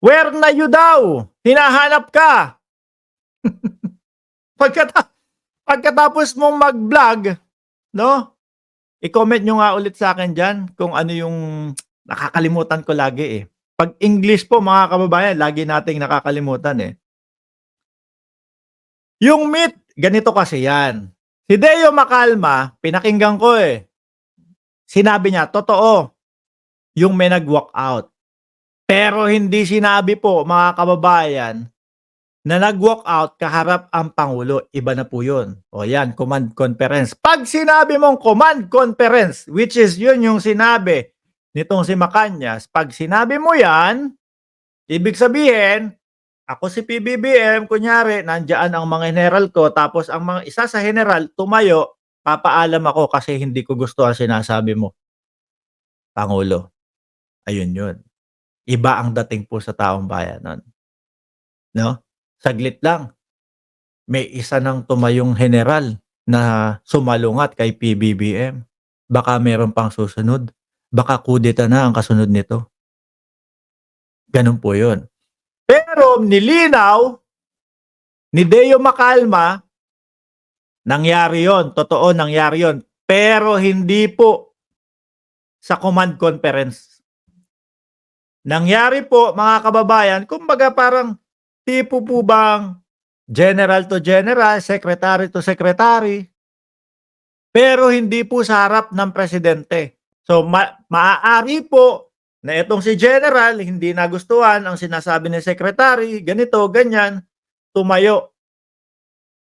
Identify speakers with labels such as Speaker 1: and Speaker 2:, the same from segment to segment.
Speaker 1: Where na you daw? Hinahanap ka. Pagkata pagkatapos mong mag-vlog, 'no, i-comment niyo nga ulit sa'kin diyan kung ano yung nakakalimutan ko lagi, eh. 'Pag English po mga kababayan lagi nating nakakalimutan, eh. Yung myth, ganito kasi yan. Si Deo Macalma, pinakinggan ko, eh. Sinabi niya, totoo, yung may nag-walk out. Pero hindi sinabi po mga kababayan na nag-walk out kaharap ang Pangulo, iba na po yun. O yan, command conference. 'Pag sinabi mong command conference, which is yun yung sinabi nitong si Macañas, 'pag sinabi mo yan, ibig sabihin, ako si PBBM, kunyari, nandiyan ang mga general ko, tapos ang mga isa sa general tumayo, papaalam ako kasi hindi ko gusto ang sinasabi mo, Pangulo. Ayun yun. Iba ang dating po sa taong bayan nun, 'no? Saglit lang. May isa ng tumayong heneral na sumalungat kay PBBM. Baka meron pang susunod. Baka kudeta na ang kasunod nito. Gano'n po 'yun. Pero nilinaw ni Deo Macalma, nangyari 'yon, totoo nangyari 'yon. Pero hindi po sa command conference. Nangyari po mga kababayan, kumbaga parang tipo po bang general to general, secretary to secretary. Pero hindi po sa harap ng presidente. So maaari po na itong si General hindi nagustuhan ang sinasabi ni Secretary, ganito, ganyan, tumayo,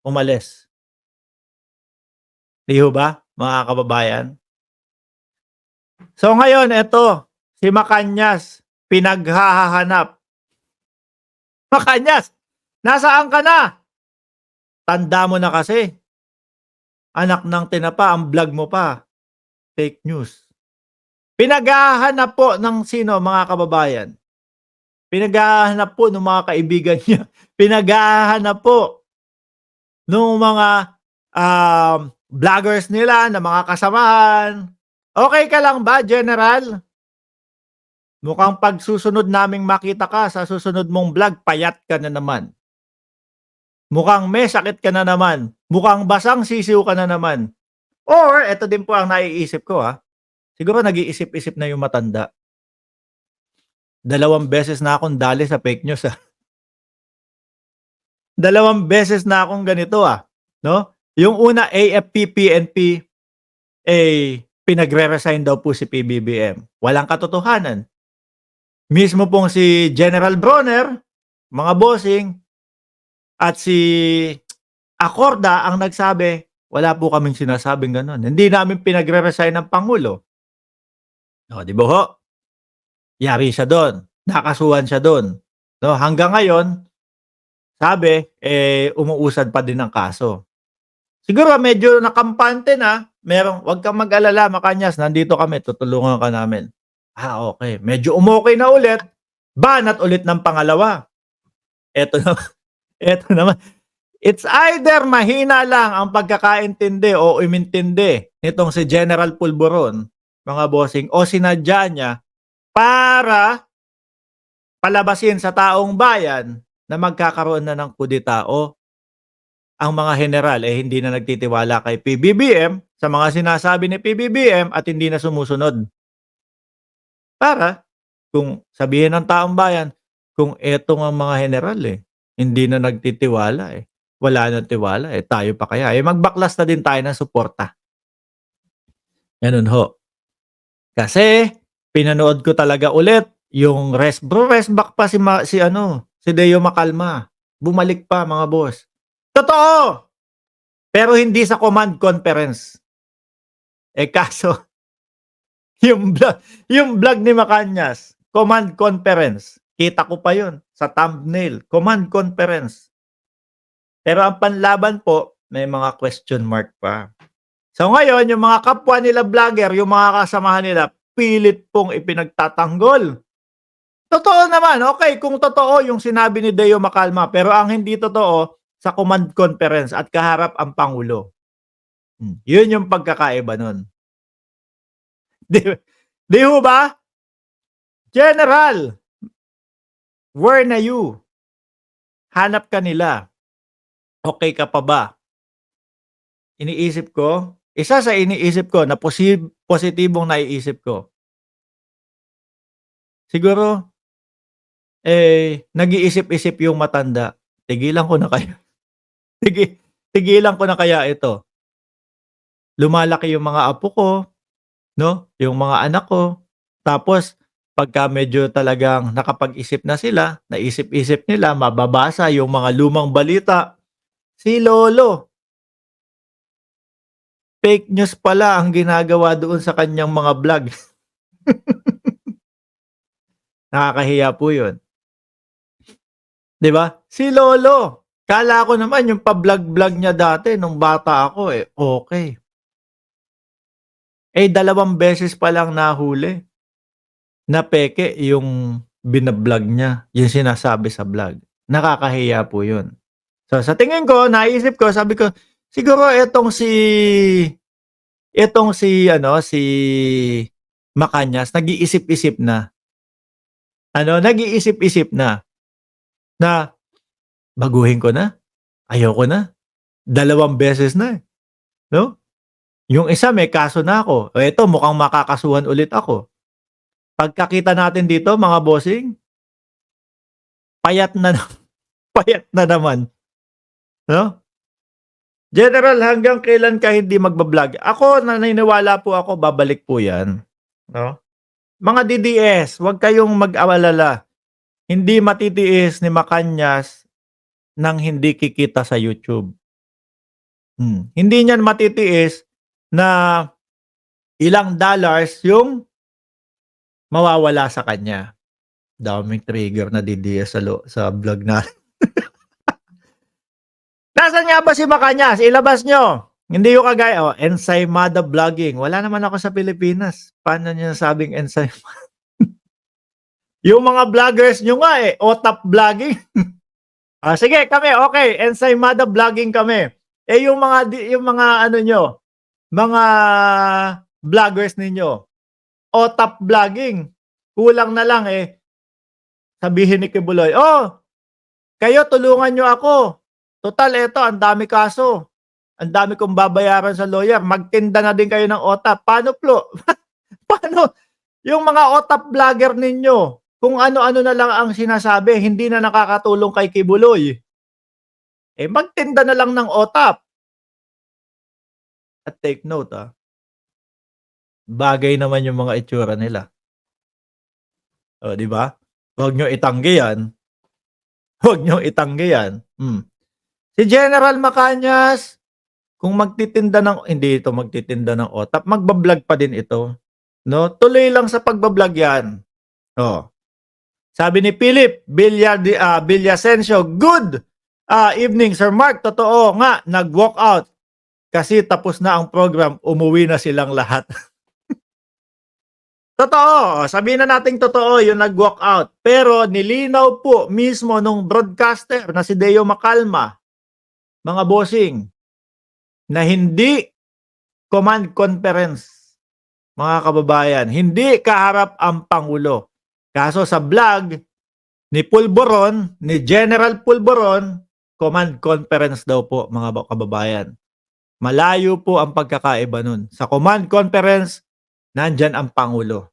Speaker 1: umalis. 'Di ho ba, mga kababayan? So ngayon eto, si Macañas pinaghahahanap. Macañas, nasaan ka na? Tanda mo na kasi, anak ng tinapa, ang vlog mo pa, fake news. Pinaghahanap po ng sino mga kababayan? Pinaghahanap po nung mga kaibigan niya. Pinaghahanap po nung mga, vloggers nila na mga kasamahan. Okey ka lang ba General? Mukhang 'pag susunod naming makita ka sa susunod mong vlog payat ka na naman. Mukhang may sakit ka na naman. Mukhang basang sisiw ka na naman. Or eto din po ang naiisip ko, siguro nag-iisip-isip na yung matanda. 2 beses na akong dali sa fake news, 2 beses na akong ganito, 'no? Yung una AFP-PNP, pinagre-resign daw po si PBBM. Walang katotohanan. Mismo pong si General Bronner, mga bossing, at si Acorda ang nagsabi, wala po kaming sinasabing gano'n. Hindi namin pinagre-resign ang Pangulo. Oh, 'di ba ho? Yari siya do'n, nakasuhan siya do'n, 'no? Hanggang ngayon, sabi, umuusad pa din ang kaso. Siguro medyo nakampante na, merong, "Wag kang mag-alala Macañas, nandito kami, tutulungan ka namin." Okey. Medyo umokey na ulit, banat ulit ng pangalawa. Eto na eto naman, it's either mahina lang ang pagkakaintindi o umintindi nitong si General Pulburon, mga bossing, o sinadya niya para palabasin sa taong bayan na magkakaroon na ng kudeta o ang mga heneral, hindi na nagtitiwala kay PBBM sa mga sinasabi ni PBBM at hindi na sumusunod. Para kung sabihin ng taong bayan, kung eto ngang mga heneral, hindi na nagtitiwala, wala ng tiwala, tayo pa kaya, magbaklas na din tayo ng suporta. Gano'n ho. Kasi pinanood ko talaga ulit yung rest back pa si ano, si Deo Macalma. Bumalik pa mga boss. Totoo, pero hindi sa command conference. Kaso yung vlog yung vlog ni Macañas, command conference. Kita ko pa yun sa thumbnail, command conference. Pero ang panlaban po, may mga question mark pa. So ngayon, yung mga kapwa nila vlogger, yung mga kasamahan nila, pilit pong ipinagtatanggol. Totoo naman, okay kung totoo yung sinabi ni Deo Macalma, pero ang hindi totoo, sa command conference at kaharap ang Pangulo. Yun yung pagkakaiba nun. 'Di 'di ho ba? General, Where na you? Hanap ka nila. Okay ka pa ba? Iniisip ko, isa sa iniisip ko na positibong naiisip ko, siguro, nag-iisip-isip yung matanda, tigilan ko na kaya tigilan ko na kaya ito. Lumalaki yung mga apo ko, 'no, yung mga anak ko, tapos pagka medyo talagang nakapag-isip na sila, naisip-isip nila, mababasa yung mga lumang balita, si lolo, fake news pala ang ginagawa doon sa kanyang mga vlog. Nakakahiya po yun, 'di ba? Si lolo, akala ko naman yung pa-vlog-vlog niya dati nung bata ako, okey. 2 beses pa lang nahuli na peke yung bina-vlog niya, yung sinasabi sa vlog. Nakakahiya po yun. So, sa tingin ko, naisip ko, sabi ko, siguro itong si ano, si Macañas nag-iisip-isip na. Nag-iisip-isip na baguhin ko na, ayoko na, 2 beses na, 'no? Yung isa may kaso na ako, eto mukhang makakasuhan ulit ako. Pagkakita natin dito mga bossing, payat na payat na naman, 'no? General, hanggang kailan ka hindi magba-vlog? Ako naniniwala po ako babalik po 'yan, 'no? Mga DDS, huwag kayong mag-alala, hindi matitiis ni Macañas ng hindi kikita sa YouTube. Hindi niyan matitiis na ilang dollars yung mawawala sa kanya. Daming trigger na DDS sa vlog natin. Nasaan nga ba si Macañas? Ilabas niyo. Hindi yung kagaya, Ensaymada Vlogging. Wala naman ako sa Pilipinas. Paano niyo nasabing yung mga vloggers niyo nga OTAP Vlogging. Sige kami, okay, Ensaymada Vlogging kami. Yung mga ano niyo, mga vloggers ninyo, OTAP Vlogging. Kulang na lang sabihin ni Kibuloy, kayo tulungan niyo ako. Total eto ang dami kaso. Ang dami kong babayaran sa lawyer, magtinda na din kayo ng OTAP. Paano paano yung mga OTAP vlogger ninyo, kung ano-ano na lang ang sinasabi, hindi na nakakatulong kay Kibuloy. Magtinda na lang ng OTAP. At take note, bagay naman yung mga itsura nila. 'Di ba? Huwag niyong itanggi yan. Huwag niyong itanggi yan. Si General Macañas, kung hindi ito magtitinda ng OTAP, magba-vlog pa din ito, 'no? Tuloy lang sa pagba-vlog yan. Sabi ni Philip Villasencio, "Good evening Sir Mark, totoo nga nag-walk out kasi tapos na ang program, umuwi na silang lahat." Totoo, sabihin na nating totoo yung nag-walk out. Pero nilinaw po mismo nung broadcaster na si Deo Macalma, mga bossing, na hindi command conference, mga kababayan. Hindi kaharap ang Pangulo. Kaso sa vlog ni Pulboron, ni General Pulboron, command conference daw po, mga kababayan. Malayo po ang pagkakaiba nun. Sa command conference, nandyan ang Pangulo.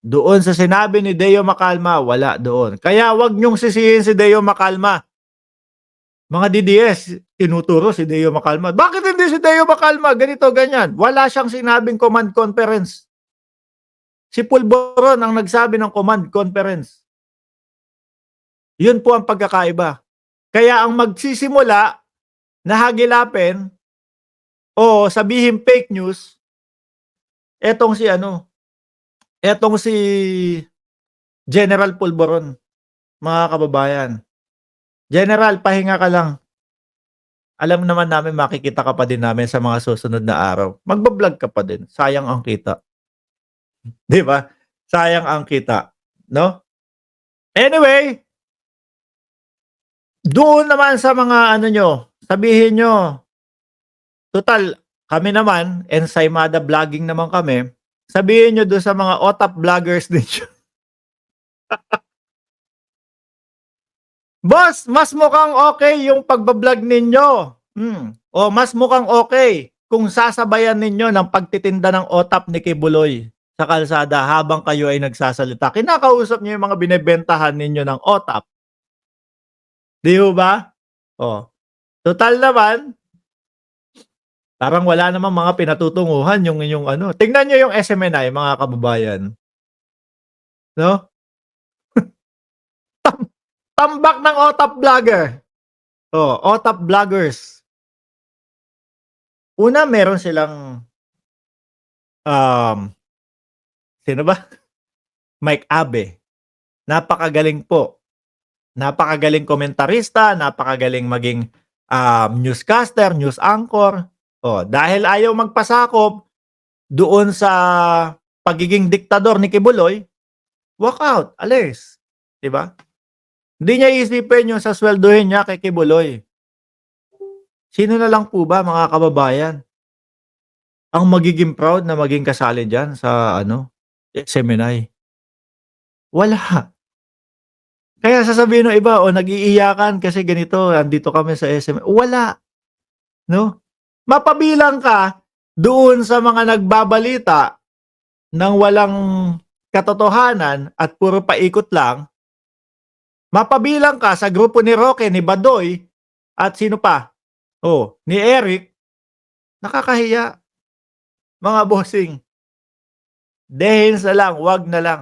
Speaker 1: Doon sa sinabi ni Deo Macalma, wala doon. Kaya wag niyong sisihin si Deo Macalma. Mga DDS, tinuturo si Deo Macalma. Bakit hindi si Deo Macalma? Ganito, ganyan. Wala siyang sinabing command conference. Si Pulboron ang nagsabi ng command conference. Yun po ang pagkakaiba. Kaya ang magsisimula na hagilapin o sabihin fake news, etong si General Pulboron, mga kababayan. General, pahinga ka lang. Alam naman namin makikita ka pa din namin sa mga susunod na araw. Magba-vlog ka pa din. Sayang ang kita. 'Di ba? Sayang ang kita, 'no? Anyway, doon naman sa mga ano niyo, sabihin niyo, total kami naman, Ensaymada Vlogging naman kami. Sabihin niyo doon sa mga OTAP vloggers ninyo. Boss, mas mukhang okay yung pagba-vlog ninyo. O mas mukhang okay kung sasabayan ninyo ng pagtitinda ng OTAP ni Kibuloy sa kalsada habang kayo ay nagsasalita. Kinakausap niyo yung mga binebentahan ninyo ng OTAP. Di ho ba? Oh, total naman, parang wala namang mga pinatutunguhan yung inyong ano. Tingnan niyo yung SMNI mga kababayan, 'no? Tambak ng OTAP vlogger. Oh, OTAP vloggers. Una meron silang, um, sino ba? Mike Abe. Napakagaling po. Napakagaling komentarista, napakagaling maging, newscaster, news anchor. Oh, dahil ayaw magpasakop doon sa pagiging diktador ni Kibuloy, walk out, alis, 'di ba? Hindi niya iisipin yung saswelduhin niya kay Kibuloy. Sino na lang po ba mga kababayan ang magiging proud na maging kasali diyan sa ano, SMNI? Wala. Kaya sasabihin ng iba, "Oh, nag-iiyakan kasi ganito, nandito kami sa SM." Wala, 'no? Mapabilang ka doon sa mga nagbabalita ng walang katotohanan at puro paikot lang. Mapabilang ka sa grupo ni Roque, ni Badoy, at sino pa? Oh, ni Eric. Nakakahiya, mga bossing. Dehens na lang, 'wag na lang.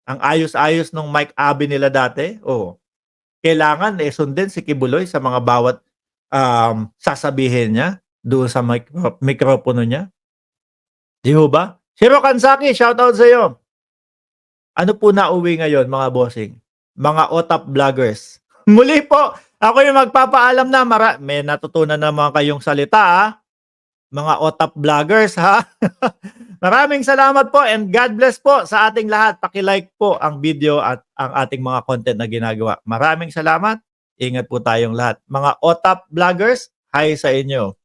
Speaker 1: Ang ayos-ayos nung Mike Abe nila dati, oh, kailangan, eh, sundin si Kibuloy sa mga bawat, sasabihin niya doon sa mikropono niya, 'di ho ba? Si Rokansaki, shoutout sa'yo. Ano po nauwi ngayon mga bossing? Mga OTAP vloggers. Muli po, ako yung magpapaalam na may natutunan naman kayong salita, mga OTAP vloggers, ha. Maraming salamat po and God bless po sa ating lahat. Paki-like po ang video at ang ating mga content na ginagawa. Maraming salamat. Ingat po tayong lahat. Mga OTAP vloggers, hi sa inyo.